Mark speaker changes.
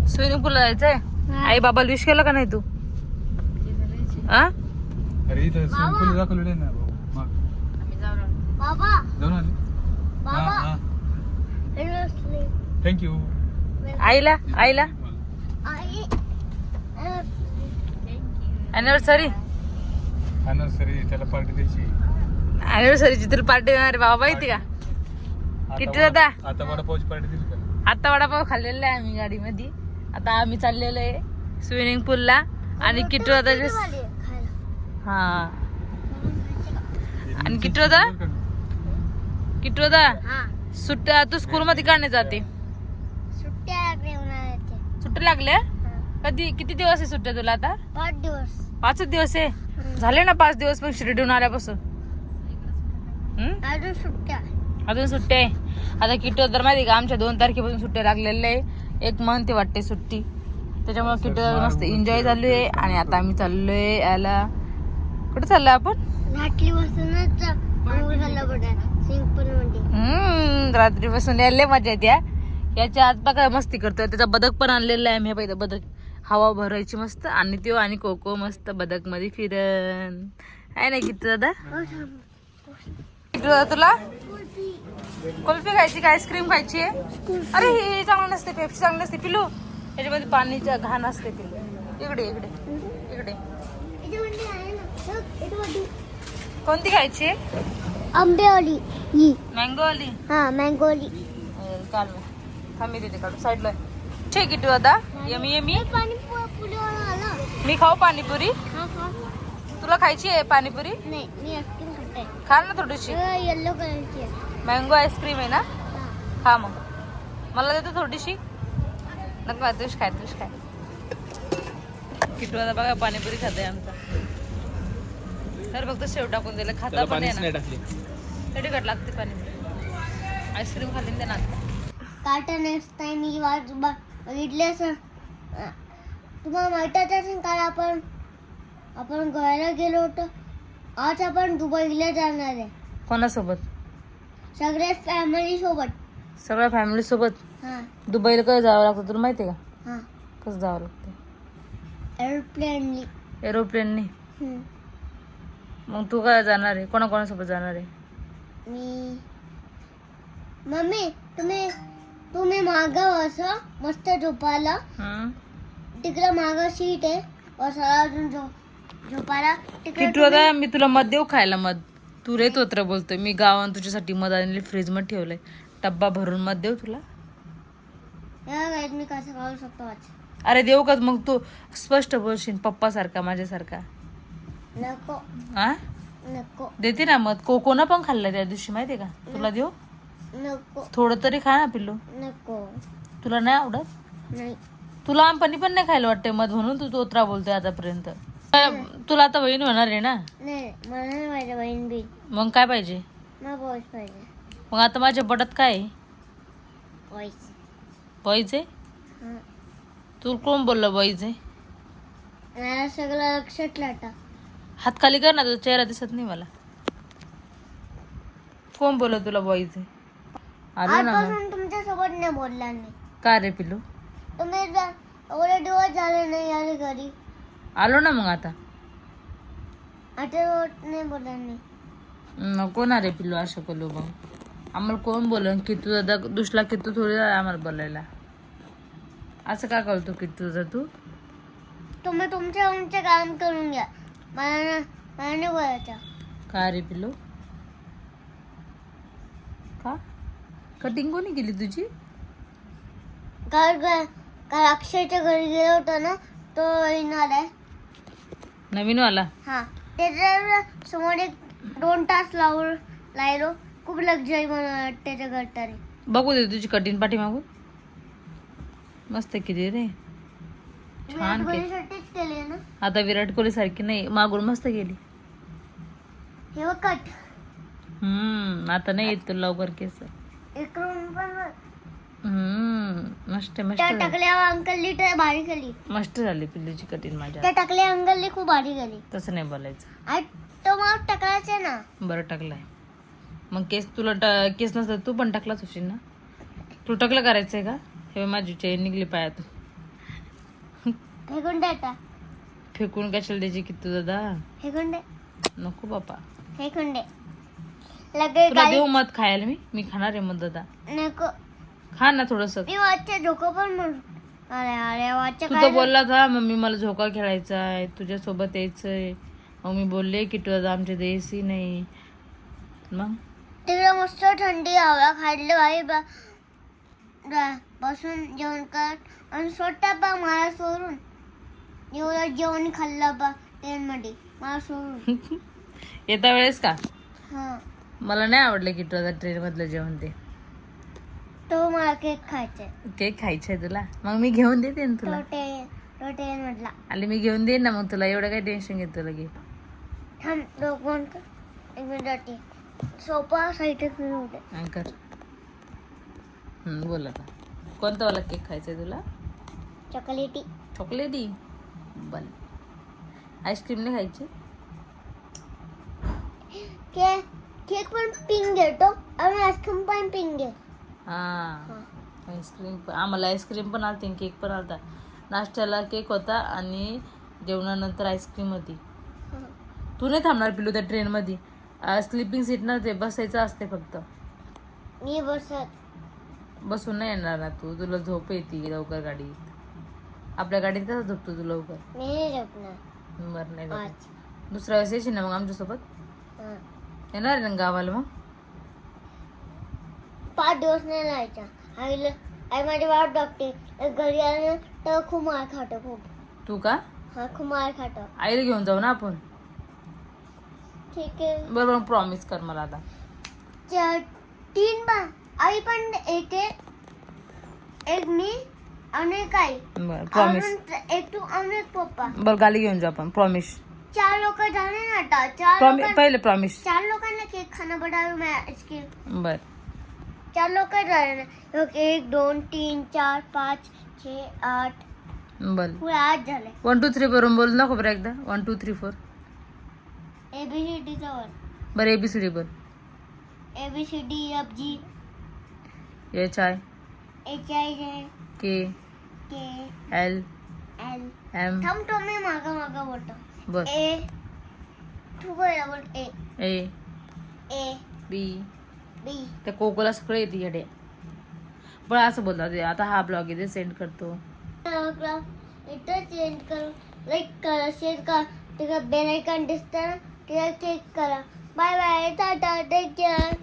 Speaker 1: Swimming पूलला जायचंय. आई बाबाला wish केला का नाही तू?
Speaker 2: अरे इथं स्विमिंग पूल दाखवलेलं आहे ना जाऊन आले. थँक्यू.
Speaker 1: आईला अॅनिव्हर्सरी
Speaker 2: त्याला पार्टी द्यायची.
Speaker 1: अॅनिव्हर्सरीची तुला पार्टी देणार आहे बाबा, माहिती का? किती दादा
Speaker 2: आता वडापावची पार्टी दिली का?
Speaker 1: आता वडापाव खाल्लेला आहे आम्ही गाडीमध्ये. आता आम्ही चाललेलो आहे स्विमिंग पूलला आणि किट्टू दादा हा आणि किट्टू दादा सुट्ट्या तू स्कूल मध्ये का नाही जाते? सुट्ट्या लागल्या कधी? किती दिवस आहे सुट्ट्या तुला आता? 5 दिवस आहे. झाले ना 5 दिवस पण शिर्डीहून आल्यापासून. अजून सुट्ट्या आहे. आता किट्टू तर माहिती का आमच्या 2 तारखेपासून सुट्ट्या लागलेल्या आहे. 1 मंथ वाटते सुट्टी. त्याच्यामुळे किट्टू मस्त एन्जॉय चालू आहे. आणि आता आम्ही चाललोय याला. कुठे चाललोय आपण? रात्रीपासून यायला मजा येते. याच्या आत बघा मस्ती करतोय. त्याचा बदक पण आणलेला आहे. मी पाहिजे बदक हवा भरायची मस्त. आणि त्यो आणि कोको मस्त बदक मध्ये फिरन आहे ना किट्टू दादा? किट्टू दादा तुला कुल्फी खायची का आईस्क्रीम खायची आहे? अरे हे चांगलं नसते, पेप्सी चांगली नसते पिलू. याच्यामध्ये पाणीच्या घाण असते पिलू. इकडे कोणती खायची?
Speaker 3: आंबेवाली.
Speaker 1: मँगोवाली.
Speaker 3: हा मँगोवाली.
Speaker 1: चाल थांबी देते काढू साईडला. छे किट्टू दादा यमी मी खाऊ पाणीपुरी? तुला खायची आहे पाणीपुरी?
Speaker 3: नाही मी आईस्क्रीम खाते.
Speaker 1: खा ना थोडीशी.
Speaker 3: येलो कलरची आहे.
Speaker 1: मँगो आईस्क्रीम आहे ना? खा मग. मला देतो थोडीशी. नको तुझ काय किट्टू दादा बघा पाणीपुरी खाते आमचा. तर फक्त शेव टाकून दिलं खाता पण नाही ना. कट लागते पाणीपुरी. आईस्क्रीम खाली ना आता.
Speaker 3: कार्टन नेक्स्ट टाइम मी बघितले असं. तुम्हाला माहितच असेल काल आपण गोव्याला गेलो होतो. आज आपण दुबईला जाणार आहे.
Speaker 1: कोणासोबत?
Speaker 3: सगळ्या फॅमिली सोबत.
Speaker 1: सगळ्या फॅमिली सोबत
Speaker 3: हा
Speaker 1: दुबईला कसं जावं लागतं तुला माहिती आहे का?
Speaker 3: हा
Speaker 1: कसं जावं लागतं? एरोप्लेननी. मग तू काय जाणार आहे? कोणाकोणासोबत जाणार आहे?
Speaker 3: मी मम्मी तुम्ही मागं असं मस्त झोपायला. तिकडे मागं सीट आहे असं अजून झोपायला
Speaker 1: किट्टू दादा मी तुला मध देऊ खायला? मध तू रे तोत्र बोलतोय. मी गावात तुझ्यासाठी मध आणले फ्रीज मध्ये ठेवलंय. डब्बा भरून मध देऊ तुला?
Speaker 3: मी कसं खाऊ शकतो आज?
Speaker 1: अरे देऊ का? मग तू स्पष्ट बोलशील पप्पा सारखा माझ्यासारखा.
Speaker 3: नको.
Speaker 1: हा
Speaker 3: नको.
Speaker 1: देते ना मध. कोकोना पण खाल्लं त्या दिवशी माहितीये का? तुला देऊ?
Speaker 3: नको.
Speaker 1: थोडं तरी खा ना पिल्लू.
Speaker 3: नको.
Speaker 1: तुला नाही आवडत?
Speaker 3: नाही.
Speaker 1: तुला लहानपणी पण नाही खायला वाटते मध म्हणून तू तोत्रा बोलतोय आतापर्यंत. तुला आता बहीण होणार आहे ना?
Speaker 3: नाही मला नाही पाहिजे बहीण बी.
Speaker 1: मग काय पाहिजे?
Speaker 3: मला बॉयज पाहिजे.
Speaker 1: मग आता माझ्या बटात काय आहे?
Speaker 3: बॉयज.
Speaker 1: बॉईज आहे? तू कोण बोललं बॉईज आहे?
Speaker 3: मला सगळं लक्षात लाटा.
Speaker 1: हात खाली कर ना, तुझा चेहरा दिसत नाही मला. कोण बोललं तुला बॉईज आहे? आलो ना मग.
Speaker 3: तुमच्या सोबत नाही बोलला नाही.
Speaker 1: का रे पिल्लू?
Speaker 3: तुम्ही एवढे दिवस झाले नाही आले घरी.
Speaker 1: आलो ना मग आता.
Speaker 3: आता नाही बोलला नाही.
Speaker 1: नको ना रे पिल्लू असं बोलू. मग आम्हाला कोण बोलन? किट्टू दादा दुसरा किट्टू थोडी आम्हाला बोलायला. असं का करतो किट्टू दादा तू?
Speaker 3: तुम्ही तुमचे काम करून घ्या. मला नाही बोलायचं.
Speaker 1: का रे पिल्लू? का कटिंग कोणी केली तुझी?
Speaker 3: काल अक्षयच्या घरी गेलो होतो ना, तो आलाय
Speaker 1: नवीन वाला.
Speaker 3: हा त्याच्या समोर 2 तास लावलो. खूप लक्झरी म्हणून त्याच्या घरटारे.
Speaker 1: बघू दे तुझी कटिंग पाठी मागून. मस्त केली रे. छान
Speaker 3: केली ना.
Speaker 1: आता विराट कोहली सारखी नाही, मागून मस्त गेली.
Speaker 3: हे बघ कट.
Speaker 1: आता नाही येत तुला लवकर केस.
Speaker 3: इकडून पण
Speaker 1: मस्त मस्त
Speaker 3: त्या
Speaker 1: झाली.
Speaker 3: टाकल्या अंकलनी तर भारी केली.
Speaker 1: मस्त झाली पिल्लूची कटिंग माझ्या.
Speaker 3: त्या टाकल्या अंकलनी खूप भारी केली.
Speaker 1: तसं नाही बोलायचं.
Speaker 3: आणि तो मग टाकलाचे ना.
Speaker 1: बरं टाकलाय. मग केस तुला केस नसतं तू पण टाकलाच होशील ना. तू टाकलं करायचंय का? हे बघ, माझी चेन निघली पायात.
Speaker 3: फेकून दे आता.
Speaker 1: फेकून कशाला द्यायची की तू दादा.
Speaker 3: फेकून दे.
Speaker 1: नको बापा.
Speaker 3: फेकून दे. लगेच
Speaker 1: तुला
Speaker 3: गाडी
Speaker 1: देऊ मत खायला मी खाणार आहे मत दादा.
Speaker 3: नको.
Speaker 1: खा ना थोडस.
Speaker 3: मी वाटते झोका पण म्हणून. अरे अरे वाटते
Speaker 1: तू तर बोलला था मम्मी मला झोका खेळायचा आहे तुझ्या सोबत यायचंय. मग मी बोलले की तू दादा आमच्या देशी नाही. मग
Speaker 3: तिकडे मस्त थंडी हवा खाल्ली भाई बसून जेवण कर आणि स्वतः बा मला सोडून एवढं जेवण खाल्लं बा ट्रेन मध्ये मला सोडून.
Speaker 1: येता वेळेस का
Speaker 3: हा
Speaker 1: मला नाही आवडलं की तुझा ट्रेन मधलं जेवण ते.
Speaker 3: तो मला केक खायचाय.
Speaker 1: केक खायचंय तुला मग मी घेऊन देते ना तुला.
Speaker 3: तो ट्रेन मधला.
Speaker 1: आले मी घेऊन देईन ना मग तुला एवढं काय टेन्शन घेतो लगे.
Speaker 3: थांब दोन कर. एक मिनिट सोपा साईडच नाही होते.
Speaker 1: अंकर बोल आता कोणता वाला केक खायचाय तुला.
Speaker 3: चॉकलेटी.
Speaker 1: चॉकलेटी बल. आईस्क्रीम नाही खायची.
Speaker 3: केक पण पिंक घेतो आणि आईस्क्रीम पण पिंक घे.
Speaker 1: हा आईस्क्रीम आम्हाला आईस्क्रीम पण आलती केक पण आलता. नाश्त्याला केक होता आणि जेवणानंतर आईस्क्रीम होती. तू नाही थांबणार पिलू त्या ट्रेनमध्ये. स्लीपिंग सीट ना ते बसायचं असते फक्त.
Speaker 3: मी बसत.
Speaker 1: बसून नाही येणार ना तू. तुला झोप येते लवकर गाडीत. आपल्या गाडीत कसं झोपतो तू लवकर.
Speaker 3: मी नाही झोपणार
Speaker 1: बरं नाही
Speaker 3: आज.
Speaker 1: झोपत. दुसऱ्या वेळेस येशील ना मग आमच्यासोबत.
Speaker 3: हा.
Speaker 1: येणार आहे ना गावाला मग.
Speaker 3: 5 दिवस नाही राहायचा. आई माझी वाट बघते. घरी आलं तर खूप मार खातो खूप.
Speaker 1: तू का
Speaker 3: हा खूप मार खातो.
Speaker 1: आईला घेऊन जाऊ ना आपण.
Speaker 3: ठीक आहे.
Speaker 1: बरोबर प्रॉमिस कर मला आता.
Speaker 3: 3 बा आई पण एक मी आणि काय
Speaker 1: बरं प्रॉमिस.
Speaker 3: एक तू आणि एक पप्पा.
Speaker 1: बरं गाडी घेऊन जाऊ आपण प्रॉमिस.
Speaker 3: 4 लोक झाले ना आता. 4
Speaker 1: पहिले प्रॉमिस.
Speaker 3: 4 लोकांना केक खाणं पडावं. मैं आईस्क्रीम
Speaker 1: बर
Speaker 3: 4 लोक झाले ना. 1 2 3 4 5 6 8
Speaker 1: बर
Speaker 3: पुढे 8 झाले.
Speaker 1: 1 2 3 4 बोल नको बरं एकदा. 1 2 3 4
Speaker 3: ABCD वर.
Speaker 1: बरं ABCD बोल.
Speaker 3: ABCD FG
Speaker 1: HI
Speaker 3: HI
Speaker 1: K
Speaker 3: K
Speaker 1: L
Speaker 3: L.
Speaker 1: M
Speaker 3: थांब तो मी मागा बोलतो.
Speaker 1: बर
Speaker 3: A तू बोल A
Speaker 1: A
Speaker 3: A
Speaker 1: B.
Speaker 3: B.
Speaker 1: त्या कोकोला सगळं येते येडे. पण असं बोलतात ते. आता हा ब्लॉग इथे सेंड करतो.
Speaker 3: इथं चेंज करू. लाईक करा शेअर करा. तिकडे बेल आयकॉन दिसतं ना तिला क्लिक करा. Bye bye tata take care.